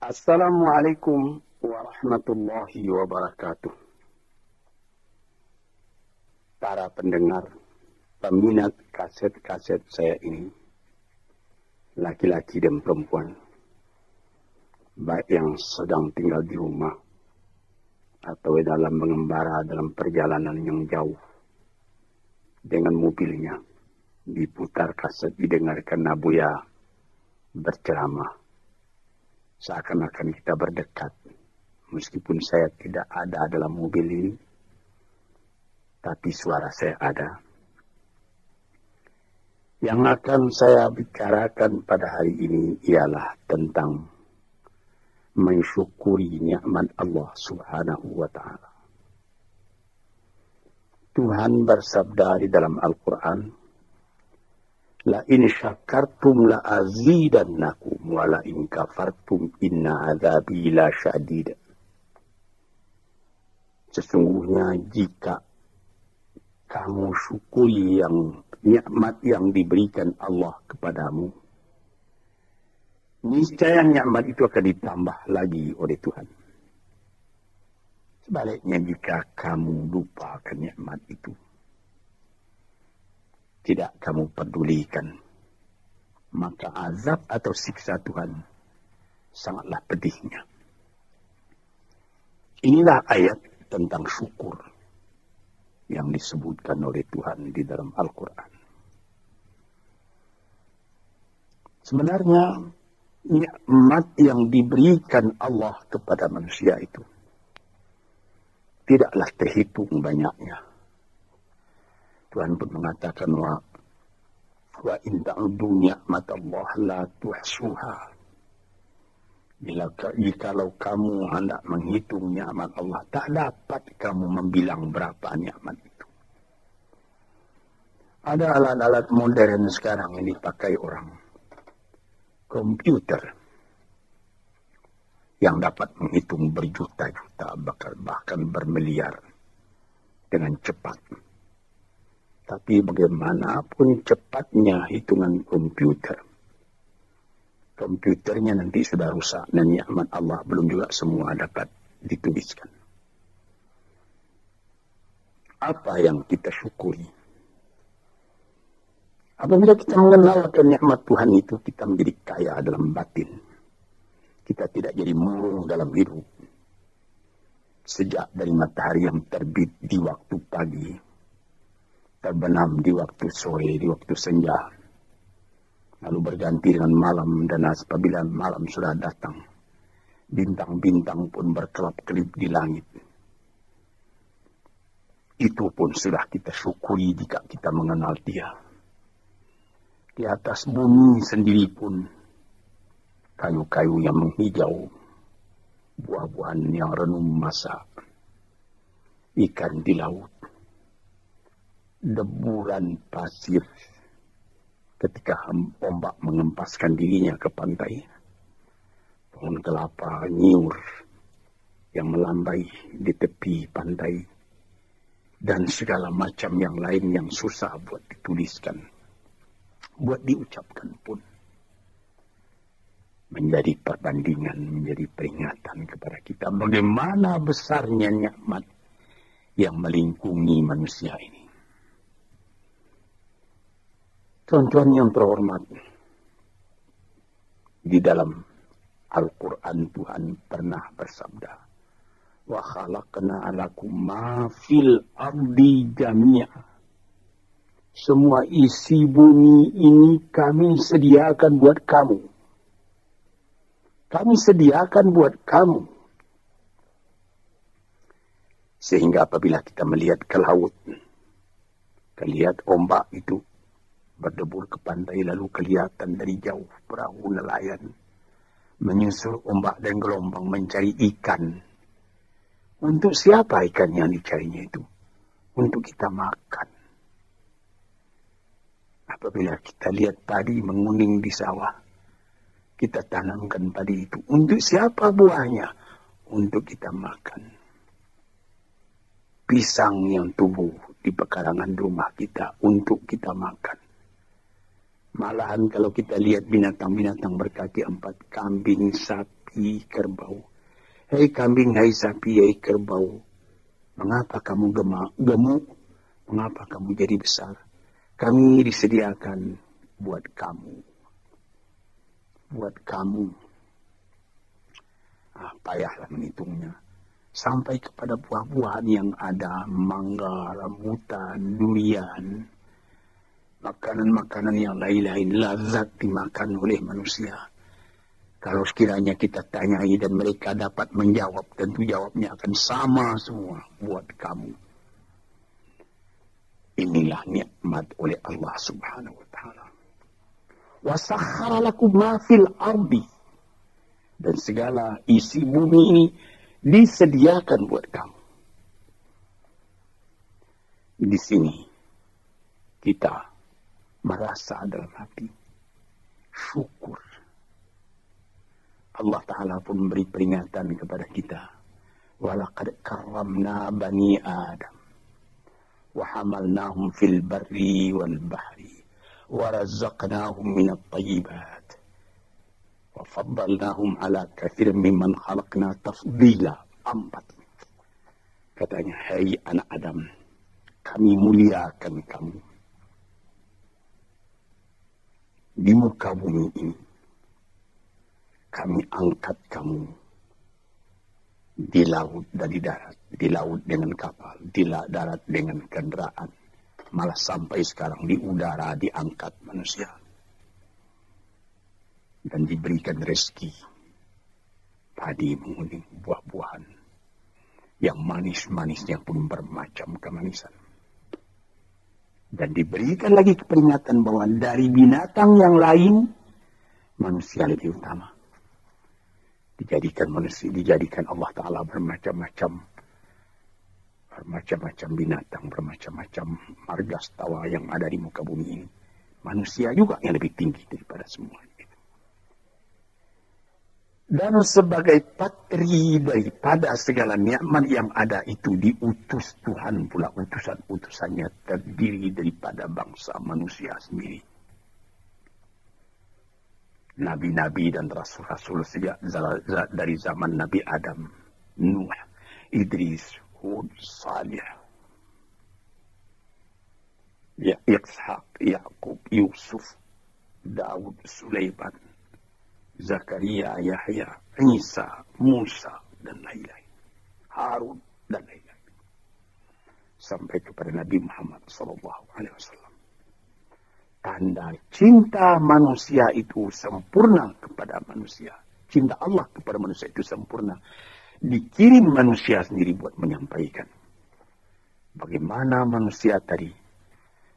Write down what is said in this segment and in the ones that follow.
Assalamualaikum warahmatullahi wabarakatuh. Para pendengar, peminat kaset-kaset saya ini, laki-laki dan perempuan, baik yang sedang tinggal di rumah atau dalam mengembara dalam perjalanan yang jauh dengan mobilnya, diputar kaset, didengarkan Nabuya berceramah. Seakan-akan kita berdekat, meskipun saya tidak ada dalam mobil ini, tapi suara saya ada. Yang akan saya bicarakan pada hari ini ialah tentang mensyukuri nikmat Allah Subhanahu wa Ta'ala. Tuhan bersabda di dalam Al-Quran, la in syakartum la azidannakum wa la in kafartum inna adzabi la syadid. Sesungguhnya jika kamu syukuri nikmat yang diberikan Allah kepadamu, niscaya nikmat itu akan ditambah lagi oleh Tuhan. Sebaliknya jika kamu lupakan nikmat itu, tidak kamu pedulikan, maka azab atau siksa Tuhan sangatlah pedihnya. Inilah ayat tentang syukur yang disebutkan oleh Tuhan di dalam Al-Quran. Sebenarnya nikmat yang diberikan Allah kepada manusia itu tidaklah terhitung banyaknya. Tuhan pun mengatakan wa in ta'udu ni'matallah la tuhsuha. Jikalau kamu hendak menghitung nikmat Allah, tak dapat kamu membilang berapa nikmat itu. Ada alat-alat modern sekarang yang dipakai orang, komputer, yang dapat menghitung berjuta-juta, bahkan bermiliar dengan cepat. Tapi bagaimanapun cepatnya hitungan komputernya nanti sudah rusak dan nikmat Allah belum juga semua dapat dituliskan. Apa yang kita syukuri? Apabila kita mengenal nikmat Tuhan itu, kita menjadi kaya dalam batin. Kita tidak jadi murung dalam hidup. Sejak dari matahari yang terbit di waktu pagi, terbenam di waktu sore, di waktu senja, lalu berganti dengan malam, dan apabila malam sudah datang, bintang-bintang pun berkelap-kelip di langit. Itu pun sudah kita syukuri jika kita mengenal Dia. Di atas bumi sendiri pun, kayu-kayu yang menghijau, buah-buahan yang renum masak, ikan di laut, deburan pasir ketika ombak mengempaskan dirinya ke pantai, pohon kelapa nyiur yang melambai di tepi pantai, dan segala macam yang lain yang susah buat dituliskan, buat diucapkan pun, menjadi perbandingan, menjadi peringatan kepada kita bagaimana besarnya nikmat yang melingkungi manusia ini. Tuan-tuan yang terhormat, di dalam Al-Quran Tuhan pernah bersabda, wa khalaqna lakum ma fil ardi jami'a. Semua isi bumi ini kami sediakan buat kamu. Kami sediakan buat kamu. Sehingga apabila kita melihat ke laut, melihat ombak itu berdebur ke pantai, lalu kelihatan dari jauh perahu nelayan menyusul ombak dan gelombang mencari ikan. Untuk siapa ikan yang dicarinya itu? Untuk kita makan. Apabila kita lihat padi menguning di sawah, kita tanamkan padi itu. Untuk siapa buahnya? Untuk kita makan. Pisang yang tumbuh di pekarangan rumah kita, untuk kita makan. Malahan kalau kita lihat binatang-binatang berkaki empat, kambing, sapi, sapi, kerbau. Hei kambing, hei sapi, hei kerbau. Mengapa kamu gemuk? Mengapa kamu jadi besar? Kami disediakan buat kamu. Buat kamu. Payahlah menghitungnya. Sampai kepada buah-buahan yang ada, mangga, rambutan, durian, makanan-makanan yang lain-lain, lazat dimakan oleh manusia. Kalau sekiranya kita tanyai dan mereka dapat menjawab, tentu jawabnya akan sama semua buat kamu. Inilah nikmat oleh Allah Subhanahu wa taala. Wa sakhkhara lakum ma fil ardi. Dan segala isi bumi ini disediakan buat kamu. Di sini kita merasa dalam hati syukur. Allah Ta'ala pun memberi peringatan kepada kita. Walaqad karramna bani Adam. Wa hamalnahum fil barri wal bahri. Wa razzaqnahum minat tayyibat. Wa faddalnahum ala kathir mimman khalaqna tafdila. 4. Katanya, hai anak Adam, kami muliakan kamu di muka bumi ini. Kami angkat kamu di laut dan di darat. Di laut dengan kapal, di darat dengan kendaraan. Malah sampai sekarang di udara diangkat manusia. Dan diberikan rezeki. Padi menguning, buah-buahan. Yang manis-manisnya pun bermacam kemanisan. Dan diberikan lagi peringatan bahwa dari binatang yang lain, manusia lebih utama. Dijadikan Allah Ta'ala bermacam-macam binatang, bermacam-macam margastawa yang ada di muka bumi ini. Manusia juga yang lebih tinggi daripada semua. Dan sebagai patri daripada segala nikmat yang ada itu diutus Tuhan pula. Utusan-utusannya terdiri daripada bangsa manusia sendiri. Nabi-nabi dan rasul-rasul sejak dari zaman Nabi Adam, Nuh, Idris, Hud, Salih, Ishaq, Yaqub, Yusuf, Daud, Sulaiman, Zakaria, Yahya, Isa, Musa, dan lain-lain. Harun, dan lain-lain. Sampai kepada Nabi Muhammad SAW. Tanda cinta manusia itu sempurna kepada manusia. Cinta Allah kepada manusia itu sempurna. Dikirim manusia sendiri buat menyampaikan. Bagaimana manusia tadi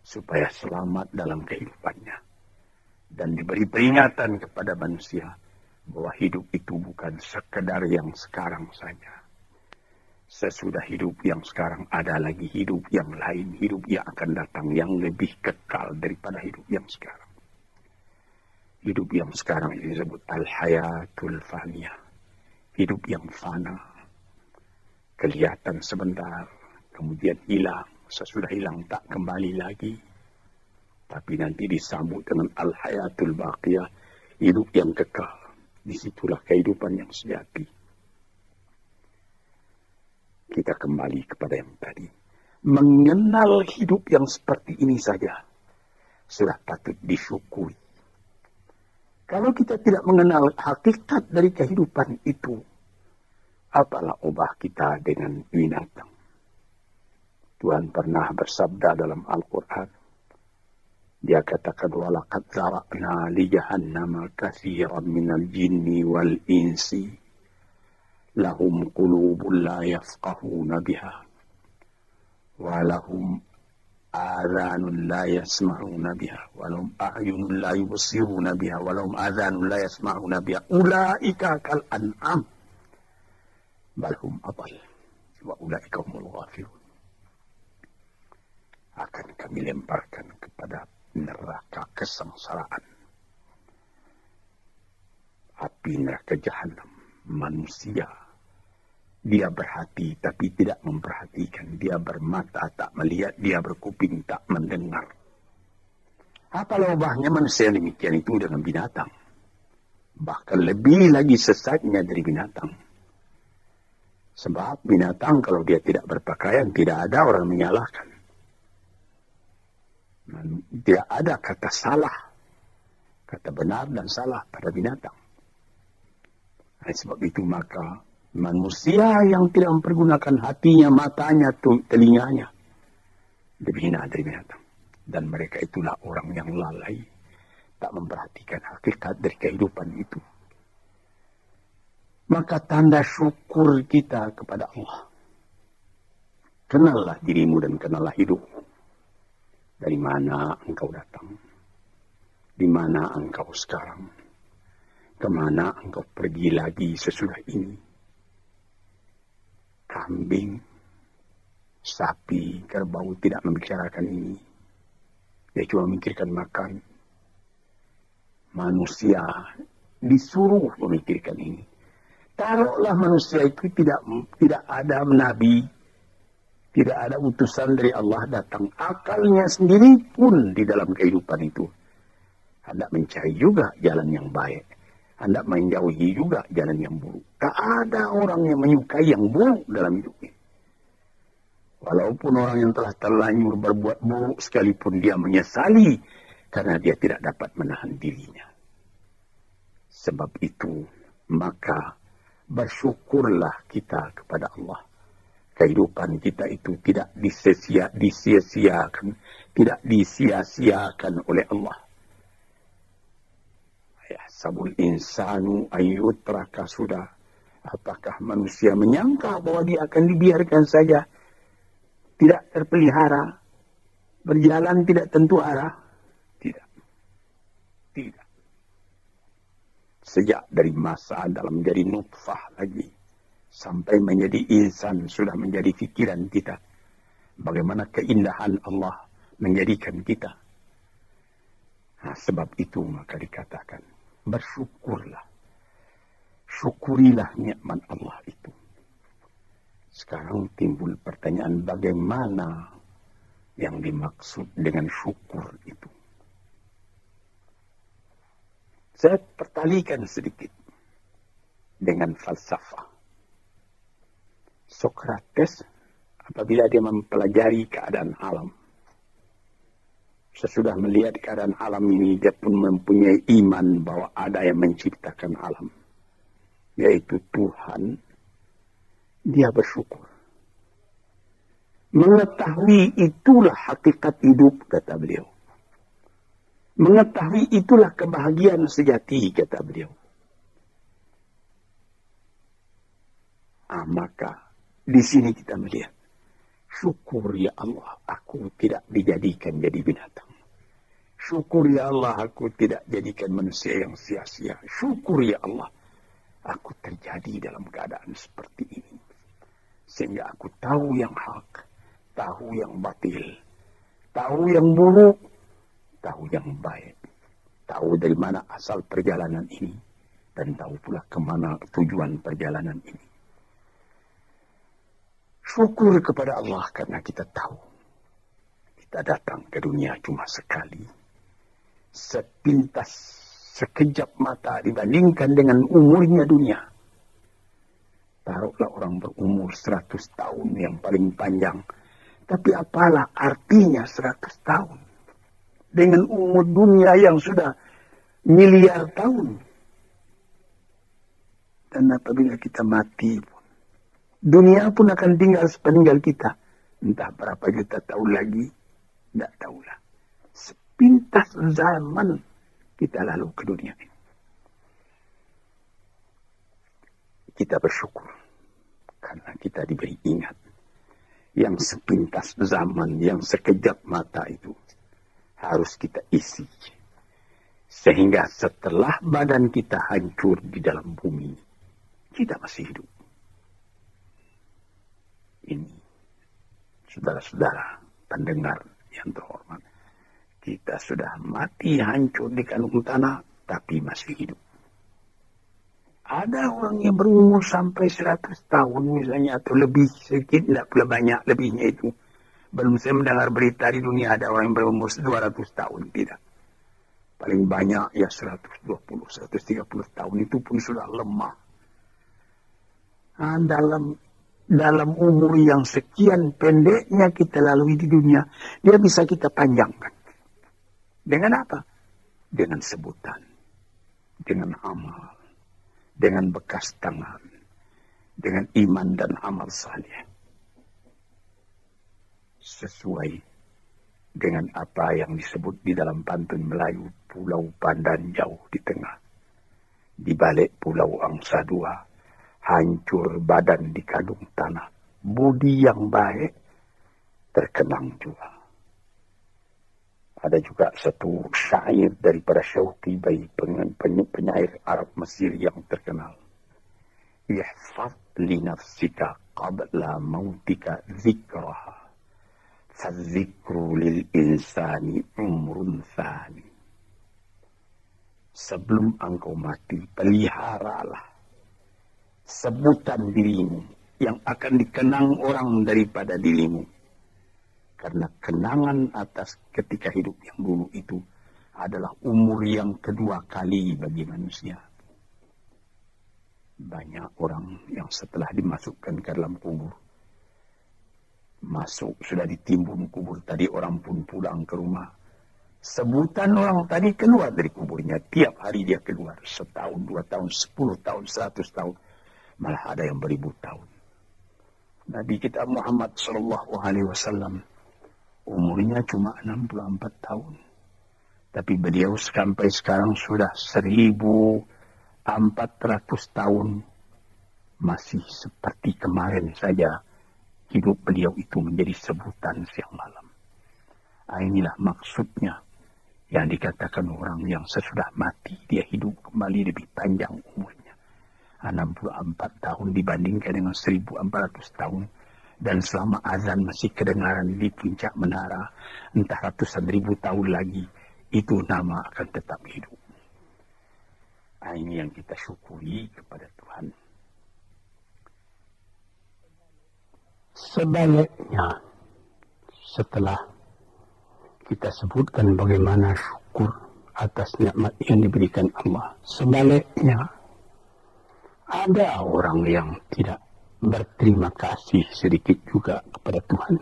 supaya selamat dalam kehidupannya. Dan diberi peringatan kepada manusia bahwa hidup itu bukan sekedar yang sekarang saja. Sesudah hidup yang sekarang ada lagi hidup yang lain, hidup yang akan datang yang lebih kekal daripada hidup yang sekarang. Hidup yang sekarang ini disebut al-hayatul faniyah. Hidup yang fana. Kelihatan sebentar, kemudian hilang. Sesudah hilang tak kembali lagi. Tapi nanti disambut dengan al-hayatul baqiyah, hidup yang kekal. Disitulah kehidupan yang sejati. Kita kembali kepada yang tadi. Mengenal hidup yang seperti ini saja sudah patut disyukuri. Kalau kita tidak mengenal hakikat dari kehidupan itu, apalah ubah kita dengan binatang. Tuhan pernah bersabda dalam Al-Quran. Dia katakan, walaqad zara'na li jahannama katsiran minal jinni wal insi lahum qulubun la yafqahuna biha wa lahum adhanun la yasma'una biha wa lahum a'yunun la yubsiruna biha wa lahum adhanun la yasma'una biha ulaika kal an'am bal hum adall wa ulaika humul ghafilun. Akan kami lemparkan kepada neraka kesengsaraan, api neraka jahanam. Manusia, dia berhati tapi tidak memperhatikan, dia bermata tak melihat, dia berkuping tak mendengar. Apa ubahnya manusia demikian itu dengan binatang? Bahkan lebih lagi sesatnya dari binatang. Sebab binatang kalau dia tidak berpakaian, tidak ada orang menyalahkan. Tidak ada kata salah, kata benar dan salah pada binatang. Sebab itu maka manusia yang tidak mempergunakan hatinya, matanya, telinganya, lebih hina dari binatang. Dan mereka itulah orang yang lalai, tak memperhatikan hakikat dari kehidupan itu. Maka tanda syukur kita kepada Allah. Kenallah dirimu dan kenallah hidupmu. Dari mana engkau datang? Di mana engkau sekarang? Kemana engkau pergi lagi sesudah ini? Kambing, sapi, kerbau tidak membicarakan ini. Dia cuma memikirkan makan. Manusia disuruh memikirkan ini. Taruhlah manusia itu tidak ada nabi, tidak ada utusan dari Allah datang. Akalnya sendiri pun di dalam kehidupan itu hendak mencari juga jalan yang baik, hendak menjauhi juga jalan yang buruk. Tak ada orang yang menyukai yang buruk dalam hidupnya. Walaupun orang yang telah terlanjur berbuat buruk sekalipun dia menyesali karena dia tidak dapat menahan dirinya. Sebab itu maka bersyukurlah kita kepada Allah. Kehidupan kita itu tidak disia-siakan, tidak disia-siakan oleh Allah. Ya, sabul insanu ayyutraka sudah. Apakah manusia menyangka bahwa dia akan dibiarkan saja, tidak terpelihara, berjalan tidak tentu arah? Tidak. Tidak. Sejak dari masa dalam menjadi nutfah lagi, sampai menjadi insan sudah menjadi pikiran kita. Bagaimana keindahan Allah menjadikan kita. Nah, sebab itu maka dikatakan, bersyukurlah. Syukurilah nikmat Allah itu. Sekarang timbul pertanyaan, bagaimana yang dimaksud dengan syukur itu? Saya pertalikan sedikit dengan falsafah. Sokrates apabila dia mempelajari keadaan alam, sesudah melihat keadaan alam ini, dia pun mempunyai iman bahwa ada yang menciptakan alam, yaitu Tuhan. Dia bersyukur. Mengetahui itulah hakikat hidup, kata beliau. Mengetahui itulah kebahagiaan sejati, kata beliau. Maka di sini kita melihat, syukur ya Allah, aku tidak dijadikan jadi binatang. Syukur ya Allah, aku tidak jadikan manusia yang sia-sia. Syukur ya Allah, aku terjadi dalam keadaan seperti ini. Sehingga aku tahu yang hak, tahu yang batil, tahu yang buruk, tahu yang baik, tahu dari mana asal perjalanan ini, dan tahu pula kemana tujuan perjalanan ini. Syukur kepada Allah karena kita tahu kita datang ke dunia cuma sekali. Sepintas, sekejap mata dibandingkan dengan umurnya dunia. Taruhlah orang berumur 100 tahun yang paling panjang. Tapi apalah artinya 100 tahun dengan umur dunia yang sudah miliar tahun. Dan apabila kita mati pun, dunia pun akan tinggal sepeninggal kita. Entah berapa juta tahun lagi, tidak tahulah. Sepintas zaman kita lalu ke dunia ini. Kita bersyukur karena kita diberi ingat. Yang sepintas zaman, yang sekejap mata itu harus kita isi. Sehingga setelah badan kita hancur di dalam bumi, kita masih hidup. Ini, saudara-saudara pendengar yang terhormat, kita sudah mati hancur di kandung tanah, tapi masih hidup. Ada orang yang berumur sampai 100 tahun misalnya, atau lebih sedikit, tidak pula banyak lebihnya itu. Belum saya mendengar berita di dunia ada orang yang berumur 200 tahun, tidak. paling banyak ya 120, 130 tahun itu pun sudah lemah. Nah, dalam umur yang sekian pendeknya kita lalui di dunia, dia bisa kita panjangkan. Dengan apa? Dengan sebutan, dengan amal, dengan bekas tangan, dengan iman dan amal saleh. Sesuai dengan apa yang disebut di dalam pantun Melayu, Pulau Pandan jauh di tengah. Di balik Pulau Angsa Dua, hancur badan di kandung tanah. Budi yang baik terkenang juga. Ada juga satu syair daripada Syauqi bagi penyair Arab Mesir yang terkenal. Ihfaz li nafsika qabla mautika zikraha. Fadzikru lil insani umrun thani. Sebelum engkau mati, peliharalah sebutan dirimu yang akan dikenang orang daripada dirimu. Karena kenangan atas ketika hidup yang dulu itu adalah umur yang kedua kali bagi manusia. Banyak orang yang setelah dimasukkan ke dalam kubur, masuk sudah ditimbun kubur tadi, orang pun pulang ke rumah. Sebutan orang tadi keluar dari kuburnya. Tiap hari dia keluar. 1 tahun, 2 tahun, 10 tahun, 100 tahun. Malah ada yang beribu tahun. Nabi kita Muhammad SAW umurnya cuma 64 tahun. Tapi beliau sampai sekarang sudah 1400 tahun. Masih seperti kemarin saja. Hidup beliau itu menjadi sebutan siang malam. Inilah maksudnya yang dikatakan orang yang sesudah mati dia hidup kembali lebih panjang umurnya. 64 tahun dibandingkan dengan 1400 tahun. Dan selama azan masih kedengaran di puncak menara, entah ratusan ribu tahun lagi, itu nama akan tetap hidup. Ini yang kita syukuri kepada Tuhan. Sebaliknya, setelah kita sebutkan bagaimana syukur atas nikmat yang diberikan Allah, sebaliknya ada orang yang tidak berterima kasih sedikit juga kepada Tuhan,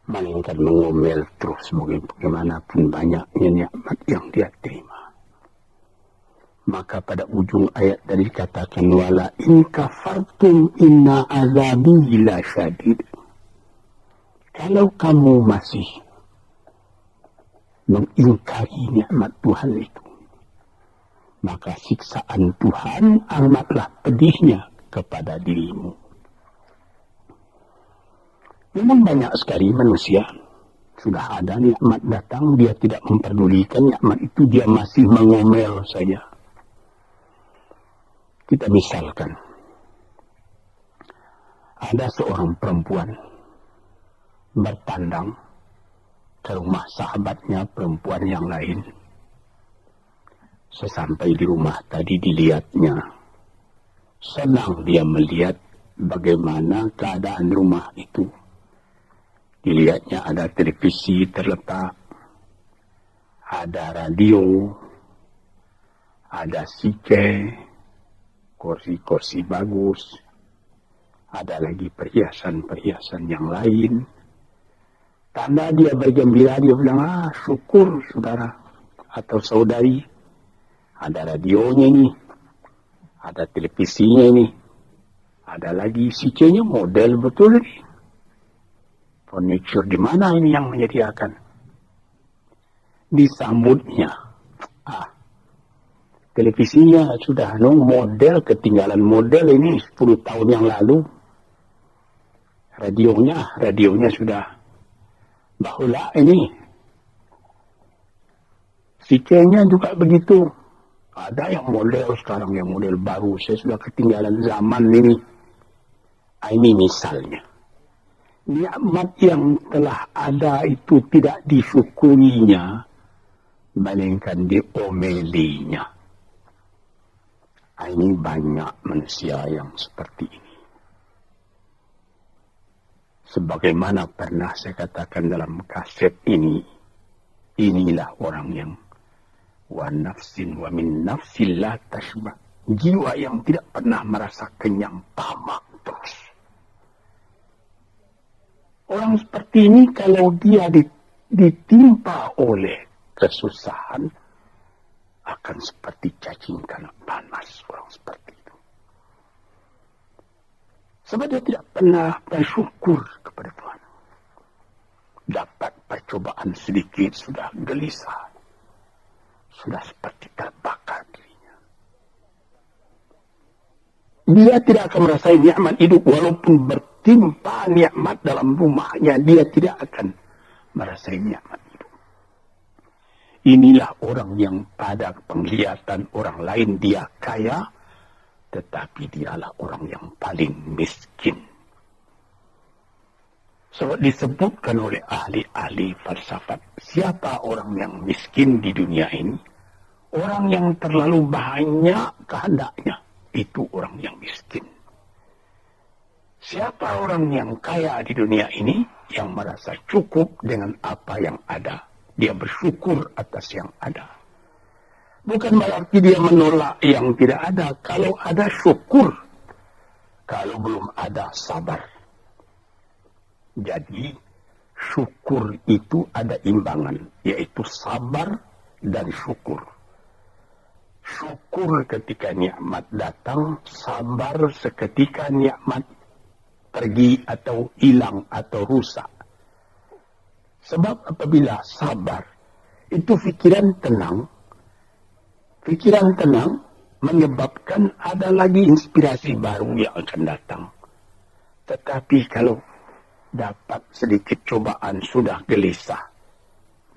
melainkan mengomel terus bagaimanapun banyaknya nikmat yang dia terima. Maka pada ujung ayat tadi dikatakan, wala in kafartum inna azabi la syadid. Kalau kamu masih mengingkari nikmat Tuhan itu, maka siksaan Tuhan amatlah pedihnya kepada dirimu. Memang banyak sekali manusia sudah ada nikmat datang, dia tidak memperdulikan nikmat itu, dia masih mengomel saja. Kita misalkan, ada seorang perempuan bertandang ke rumah sahabatnya perempuan yang lain. Sesampai di rumah tadi dilihatnya, senang dia melihat bagaimana keadaan rumah itu. Dilihatnya ada televisi terletak, ada radio, ada sike, kursi-kursi bagus, ada lagi perhiasan-perhiasan yang lain. Tanda dia bergembira, dia bilang, syukur saudara atau saudari, ada radionya ini, ada televisinya ini, ada lagi sikenya model betul ini. Furniture di mana ini yang menyediakan? Disambutnya, televisinya sudah model, ketinggalan model ini 10 tahun yang lalu. Radionya sudah bahula ini. Sikenya juga begitu. Ada yang model sekarang, yang model baru. Saya sudah ketinggalan zaman ini. Ini misalnya. Nikmat yang telah ada itu tidak disyukurinya, melainkan diomelinya. Ini banyak manusia yang seperti ini. Sebagaimana pernah saya katakan dalam kaset ini, Inilah orang yang wa nafsin wa min nafsin la tashba. Jiwa yang tidak pernah merasa kenyang, tamak terus. Orang seperti ini kalau dia ditimpa oleh kesusahan, akan seperti cacing kena panas orang seperti itu. Sebab dia tidak pernah bersyukur kepada Tuhan. Dapat percobaan sedikit sudah gelisah. Sudah seperti terbakar dirinya. Dia tidak akan merasakan nikmat hidup walaupun bertimpa nikmat dalam rumahnya. Dia tidak akan merasakan nikmat hidup. Inilah orang yang pada penglihatan orang lain dia kaya, tetapi dialah orang yang paling miskin. Sebab disebutkan oleh ahli-ahli falsafat, siapa orang yang miskin di dunia ini? Orang yang terlalu banyak kehendaknya, itu orang yang miskin. Siapa orang yang kaya di dunia ini? Yang merasa cukup dengan apa yang ada. Dia bersyukur atas yang ada. Bukan berarti dia menolak yang tidak ada. Kalau ada, syukur. Kalau belum ada, sabar. Jadi, syukur itu ada imbangan, yaitu sabar dan syukur. Syukur ketika nikmat datang, sabar seketika nikmat pergi atau hilang atau rusak. Sebab apabila sabar, itu pikiran tenang menyebabkan ada lagi inspirasi baru yang akan datang. Tetapi kalau dapat sedikit cobaan sudah gelisah,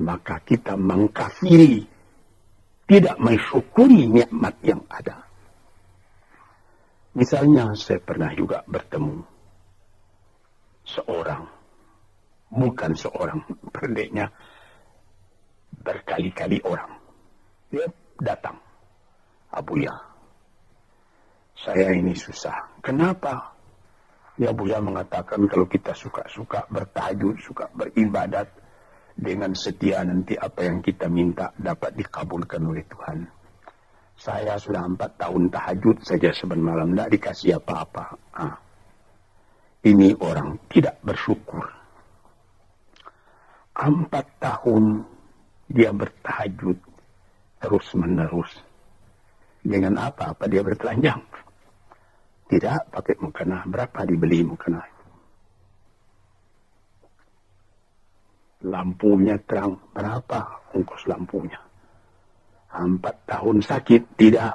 maka kita mengkafiri, tidak mensyukuri nikmat yang ada. Misalnya saya pernah juga bertemu bukan seorang, perdeknya berkali-kali orang. Dia datang, Abuya, saya ini susah. Kenapa? Ya Buya mengatakan kalau kita suka-suka bertahajud, suka beribadat, dengan setia nanti apa yang kita minta dapat dikabulkan oleh Tuhan. Saya sudah 4 tahun tahajud saja sebentar malam, tidak dikasih apa-apa. Ini orang tidak bersyukur. 4 tahun dia bertahajud terus-menerus. Dengan apa dia bertelanjang? Tidak pakai mukena. Berapa dibeli mukena? Lampunya terang. Berapa ongkos lampunya? 4 tahun sakit. Tidak.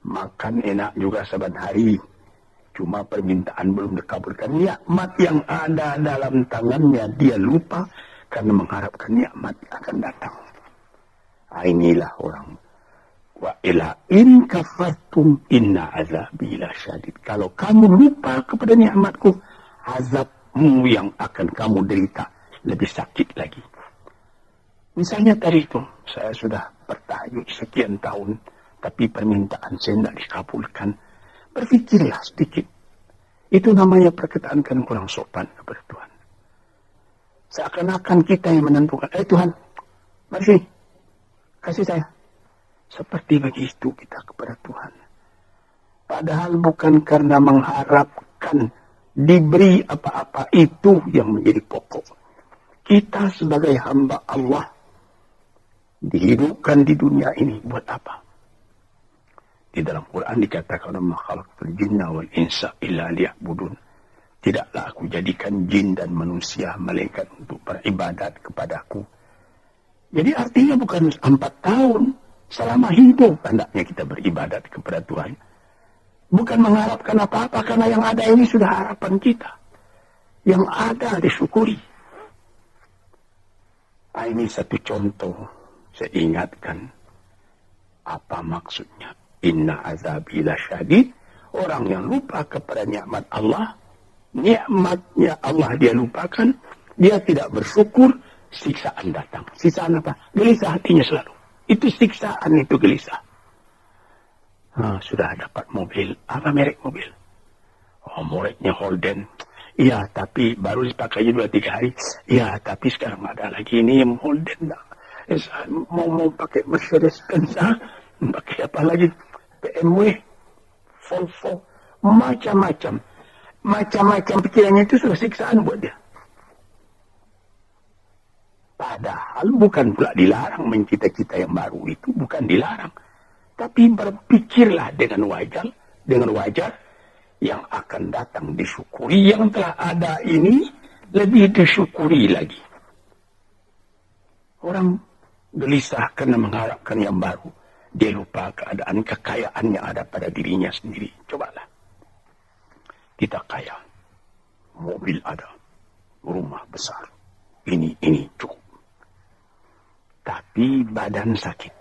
Makan enak juga saban hari. Cuma permintaan belum dikabulkan. Nikmat yang ada dalam tangannya dia lupa karena mengharapkan nikmat akan datang. Inilah orang. Wa ila in kafartum inna azabi lasyadid. Kalau kamu lupa kepada nikmatku, azabmu yang akan kamu derita lebih sakit lagi. Misalnya tadi itu, saya sudah bertahajud sekian tahun, tapi permintaan saya tidak dikabulkan. Berfikirlah sedikit. Itu namanya perkataan kan kurang sopan kepada Tuhan. Seakan-akan kita yang menentukan, Tuhan, mari sini, kasih saya. Seperti begitu kita kepada Tuhan. Padahal bukan karena mengharapkan diberi apa-apa, itu yang menjadi pokok. Kita sebagai hamba Allah dihidupkan di dunia ini buat apa? Di dalam Quran dikatakan, "Ma khalaqtul jinna wal insa illa liya'budun." Tidaklah aku jadikan jin dan manusia malaikat untuk beribadat kepadaku. Jadi artinya bukan 4 tahun. Selama hidup hendaknya kita beribadat kepada Tuhan. Bukan mengharapkan apa-apa, karena yang ada ini sudah harapan kita. Yang ada disyukuri. Ini satu contoh. Saya ingatkan apa maksudnya. Inna azabi lasyadid. Orang yang lupa kepada nikmat Allah, nikmatnya Allah dia lupakan, dia tidak bersyukur, siksaan datang. Siksaan apa? Gelisah hatinya selalu. Itu siksaan, itu gelisah. Sudah dapat mobil. Apa merek mobil? Mereknya Holden. Iya, tapi baru dipakai 2-3 hari. Iya, tapi sekarang ada lagi ini Holden. mau pakai Mercedes Benz, pakai apa lagi, BMW, Volvo, macam-macam pikirannya itu sudah siksaan buat dia. Padahal bukan pula dilarang mencita-cita yang baru itu, bukan dilarang. Tapi berpikirlah dengan wajar yang akan datang disyukuri, yang telah ada ini lebih disyukuri lagi. Orang gelisah karena mengharapkan yang baru. Dia lupa keadaan kekayaan yang ada pada dirinya sendiri. Cobalah. Kita kaya. Mobil ada. Rumah besar. Ini cukup. Tapi badan sakit.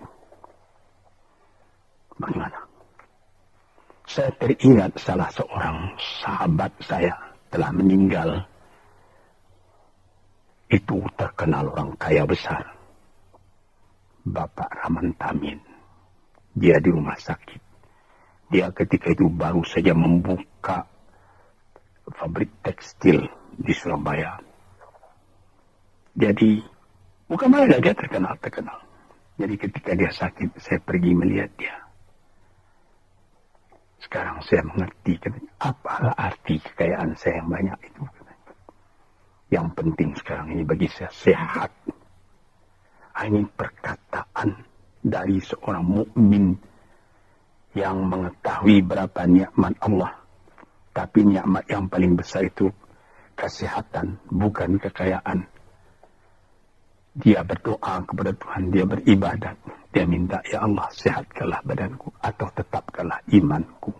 Bagaimana? Saya teringat salah seorang sahabat saya telah meninggal. Itu terkenal orang kaya besar. Bapak Rahman Tamin. Dia di rumah sakit. Dia ketika itu baru saja membuka pabrik tekstil di Surabaya. Jadi, bukan malah dia terkenal. Jadi ketika dia sakit, saya pergi melihat dia. Sekarang saya mengerti, apalah arti kekayaan saya yang banyak itu. Yang penting sekarang ini bagi saya sehat. Ini perkataan dari seorang mukmin yang mengetahui berapa nikmat Allah. Tapi nikmat yang paling besar itu kesehatan, bukan kekayaan. Dia berdoa kepada Tuhan, dia beribadat. Dia minta, ya Allah, sehatkanlah badanku atau tetapkanlah imanku.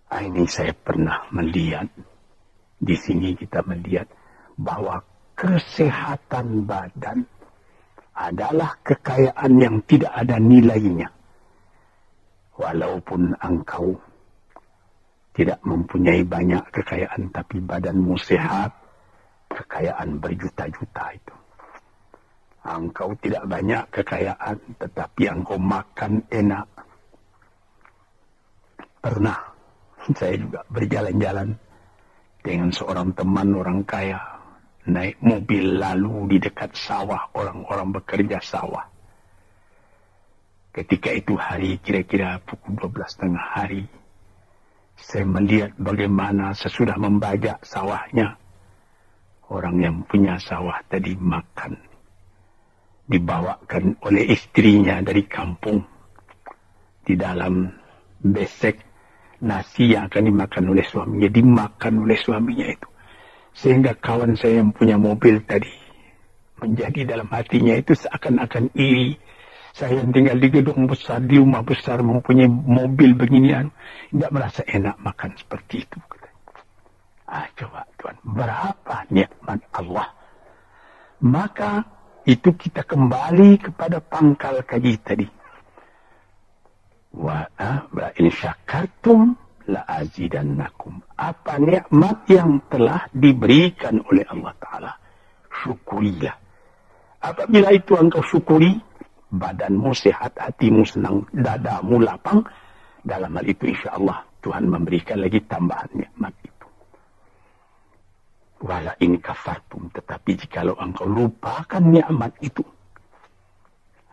Ini saya pernah melihat. Di sini kita melihat bahwa kesehatan badan adalah kekayaan yang tidak ada nilainya. Walaupun engkau tidak mempunyai banyak kekayaan, tapi badanmu sehat, kekayaan berjuta-juta itu. Engkau tidak banyak kekayaan, tetapi engkau makan enak. Pernah saya juga berjalan-jalan dengan seorang teman orang kaya, naik mobil lalu di dekat sawah, orang-orang bekerja sawah. Ketika itu hari kira-kira pukul 12:30 hari, saya melihat bagaimana sesudah membajak sawahnya, orang yang punya sawah tadi makan. Dibawakan oleh istrinya dari kampung. Di dalam besek nasi yang akan dimakan oleh suaminya, dimakan oleh suaminya itu. Sehingga kawan saya yang punya mobil tadi, menjadi dalam hatinya itu seakan-akan iri. Saya yang tinggal di gedung besar, di rumah besar, mempunyai mobil beginian, tidak merasa enak makan seperti itu. Coba Tuhan, berapa nikmat Allah. Maka itu kita kembali kepada pangkal kaji tadi. Wa in syakartum la azidannakum. Apa nikmat yang telah diberikan oleh Allah Ta'ala, syukurilah. Apabila itu engkau syukuri, badanmu sehat, hatimu senang, dadamu lapang. Dalam hal itu insya Allah Tuhan memberikan lagi tambahan nikmat itu. Wala in kafartum, tetapi jikalau engkau lupakan nikmat itu,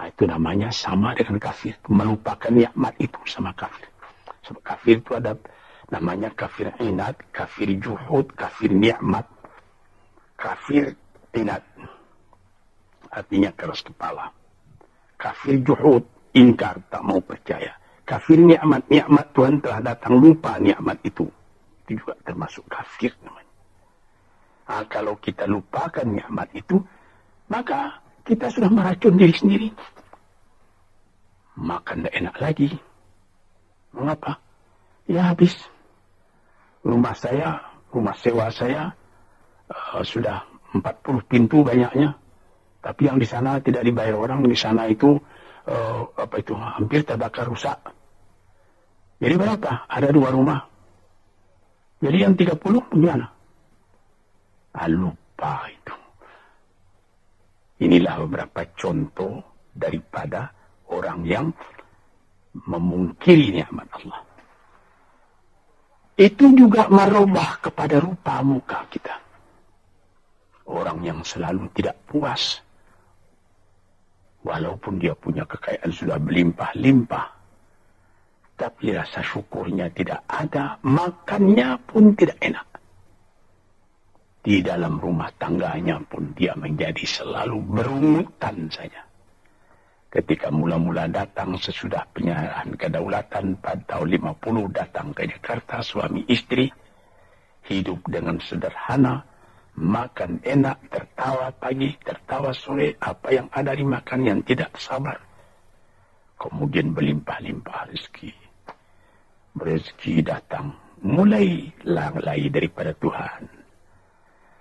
itu namanya sama dengan kafir. Melupakan nikmat itu sama kafir. Sebab kafir itu ada namanya kafir inad, kafir juhud, kafir nikmat. Kafir inad artinya keras kepala. Kafir juhud, ingkar, tak mau percaya. Kafir nikmat Tuhan telah datang, lupa nikmat itu. Itu juga termasuk kafir namanya. Kalau kita lupakan nikmat itu, maka kita sudah meracun diri sendiri. Makan tidak enak lagi. Mengapa? Ya habis. Rumah sewa saya sudah 40 pintu banyaknya. Tapi yang di sana tidak dibayar orang. Di sana itu hampir terbakar rusak. Jadi berapa? Ada 2 rumah. Jadi yang 30 bagaimana? Lupa itu. Inilah beberapa contoh daripada orang yang memungkiri nikmat Allah. Itu juga merubah kepada rupa muka kita. Orang yang selalu tidak puas Walaupun dia punya kekayaan sudah berlimpah-limpah, tapi rasa syukurnya tidak ada, makannya pun tidak enak. Di dalam rumah tangganya pun dia menjadi selalu berungutan saja. Ketika mula-mula datang sesudah penyerahan kedaulatan pada tahun 50 datang ke Jakarta, suami istri hidup dengan sederhana, makan enak, tertawa pagi, tertawa sore, apa yang ada dimakan yang tidak sabar. Kemudian berlimpah-limpah rezeki. Rezeki datang, mulai lalai daripada Tuhan.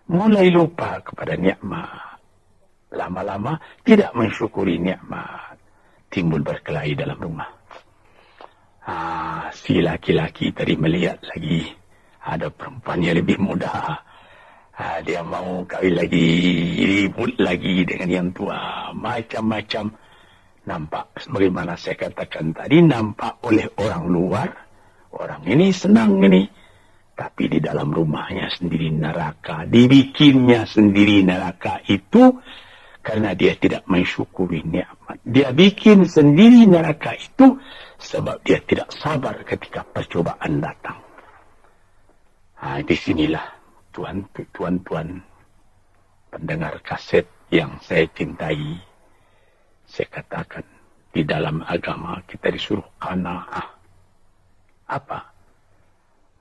Mulai lupa kepada nikmat. Lama-lama tidak mensyukuri nikmat. Timbul berkelahi dalam rumah. Si laki-laki tadi melihat lagi ada perempuan yang lebih muda. Dia mau kawin lagi, ribut lagi dengan yang tua. Macam-macam. Nampak, sebagaimana saya katakan tadi, nampak oleh orang luar. Orang ini senang ini. Tapi di dalam rumahnya sendiri neraka. Dibikinnya sendiri neraka itu karena dia tidak mensyukuri nikmat. Dia bikin sendiri neraka itu sebab dia tidak sabar ketika percobaan datang. Di sinilah tuan-tuan pendengar kaset yang saya cintai. Saya katakan, di dalam agama kita disuruh qanaah. Apa?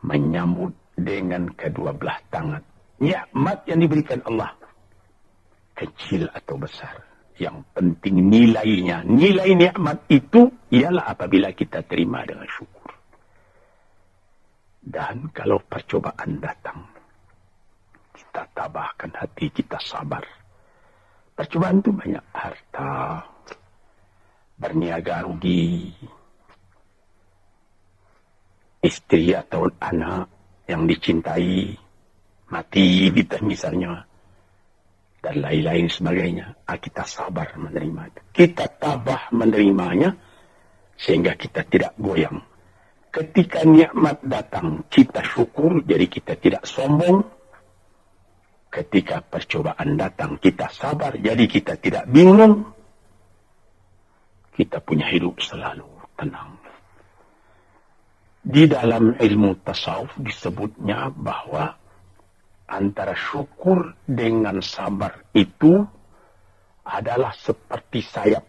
Menyambut dengan kedua belah tangan. Nikmat yang diberikan Allah. Kecil atau besar. Yang penting nilainya. Nilai nikmat itu ialah apabila kita terima dengan syukur. Dan kalau percobaan datang, kita tabahkan hati, kita sabar. Percobaan itu banyak. Harta, berniaga rugi, istri atau anak yang dicintai, mati misalnya, dan lain-lain sebagainya. Kita sabar menerima itu. Kita tabah menerimanya, sehingga kita tidak goyang. Ketika nikmat datang, kita syukur, jadi kita tidak sombong. Ketika percobaan datang, kita sabar, jadi kita tidak bingung. Kita punya hidup selalu tenang. Di dalam ilmu tasawuf disebutnya bahwa antara syukur dengan sabar itu adalah seperti sayap.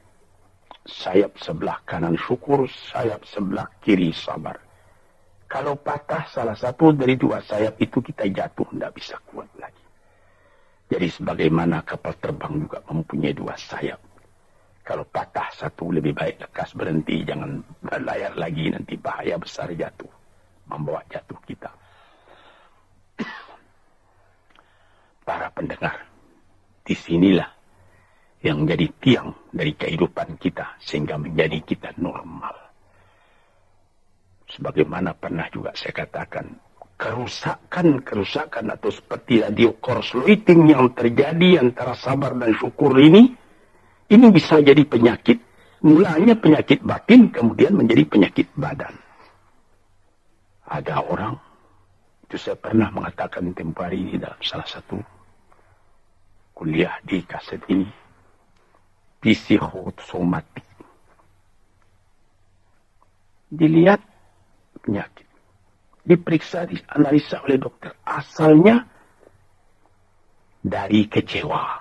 Sayap sebelah kanan syukur, sayap sebelah kiri sabar. Kalau patah salah satu dari dua sayap itu, kita jatuh, tidak bisa kuat lagi. Jadi sebagaimana kapal terbang juga mempunyai dua sayap. Kalau patah satu, lebih baik lekas berhenti, jangan berlayar lagi, nanti bahaya besar jatuh, membawa jatuh kita. Para pendengar, disinilah yang jadi tiang dari kehidupan kita, sehingga menjadi kita normal. Sebagaimana pernah juga saya katakan, kerusakan atau seperti radio korsleting yang terjadi antara sabar dan syukur ini bisa jadi penyakit. Mulanya penyakit batin, kemudian menjadi penyakit badan. Ada orang, itu saya pernah mengatakan tempoh hari ini dalam salah satu kuliah di kaset ini, psikosomatik. Dilihat penyakit, diperiksa, dianalisa oleh dokter, asalnya dari kecewa.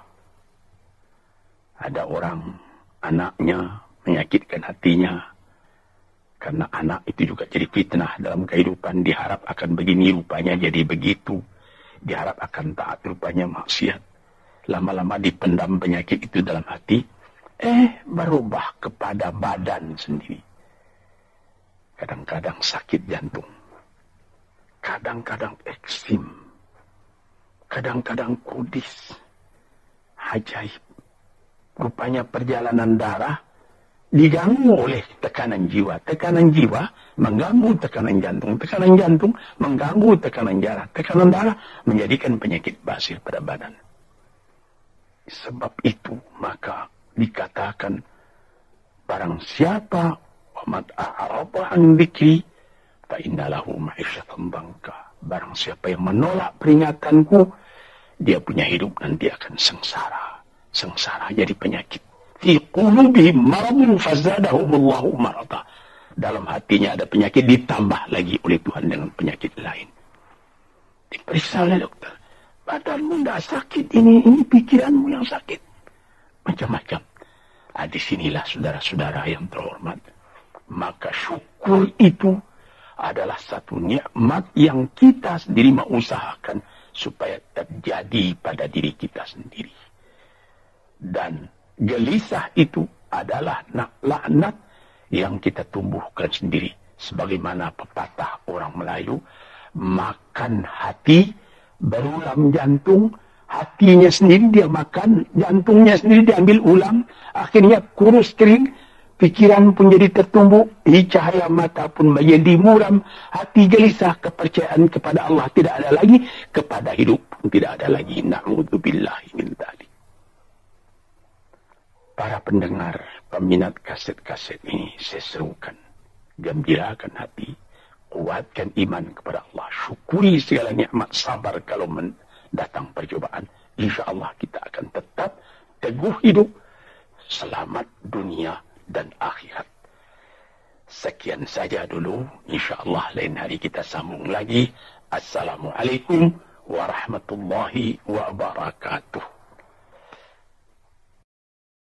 Ada orang, anaknya menyakitkan hatinya, karena anak itu juga jadi fitnah dalam kehidupan. Diharap akan begini, rupanya jadi begitu. Diharap akan taat, rupanya maksiat. Lama-lama dipendam penyakit itu dalam hati, berubah kepada badan sendiri. Kadang-kadang sakit jantung, kadang-kadang eksim, kadang-kadang kudis. Ajaib. Rupanya perjalanan darah diganggu oleh tekanan jiwa. Tekanan jiwa mengganggu tekanan jantung. Tekanan jantung mengganggu tekanan darah. Tekanan darah menjadikan penyakit basir pada badan. Sebab itu maka dikatakan, barang siapa wamat a'araba an dzikri fa innalahu ma'isyatan dhanka. Barang siapa yang menolak peringatanku, dia punya hidup nanti akan sengsara. Sengsara jadi penyakit. fi qulubihim maradun fazadahumullahu marada. Dalam hatinya ada penyakit, ditambah lagi oleh Tuhan dengan penyakit lain. Diperiksa oleh dokter. Badanmu tidak sakit, ini pikiranmu yang sakit. Macam-macam. Disinilah saudara-saudara yang terhormat. Maka syukur itu adalah satu nikmat yang kita sendiri mengusahakan supaya terjadi pada diri kita sendiri. Dan gelisah itu adalah laknat yang kita tumbuhkan sendiri. Sebagaimana pepatah orang Melayu, makan hati, berulam jantung. Hatinya sendiri dia makan, jantungnya sendiri diambil ulam, akhirnya kurus kering, pikiran pun jadi tertumbuk, cahaya mata pun menjadi muram, hati gelisah, kepercayaan kepada Allah tidak ada lagi, kepada hidup pun tidak ada lagi. Na'udzubillahi min dzalik. Para pendengar, peminat kaset-kaset ini, saya serukan, gembirakan hati, kuatkan iman kepada Allah, syukuri segala nikmat, sabar kalau datang percobaan. InsyaAllah kita akan tetap teguh hidup, selamat dunia dan akhirat. Sekian saja dulu. InsyaAllah lain hari kita sambung lagi. Assalamualaikum warahmatullahi wabarakatuh.